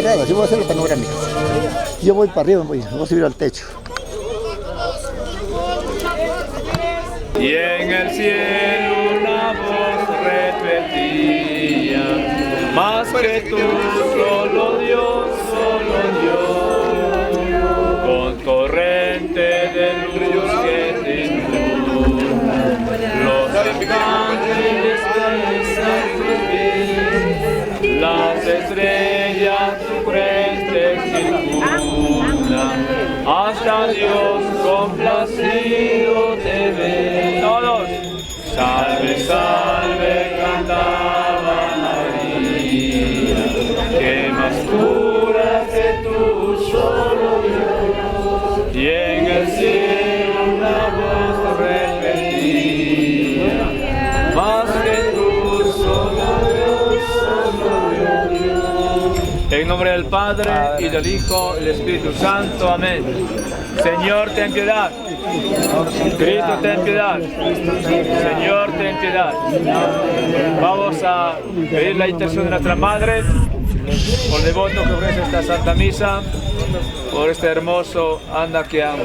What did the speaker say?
cerradas, yo voy a hacer las panorámicas. Yo voy para arriba, voy a subir al techo. Y en el cielo una voz repetía, más que tú, solo Dios, con torrente de luz que te inunda, los arcángeles besan tu pies, las estrellas tu frente circundan, hasta Dios complacido te ve. Todos, salve, salve, cantaba María, que más pura que tú, solo Dios, y en el cielo una voz repetía, más que tú, solo Dios. En nombre del Padre, y del Hijo, y del Espíritu Santo. Amén. Señor, ten piedad. Cristo, ten piedad. Señor, ten piedad. Vamos a pedir la intercesión de nuestra Madre por el devoto que ofrece esta Santa Misa, por este hermoso anda que amo.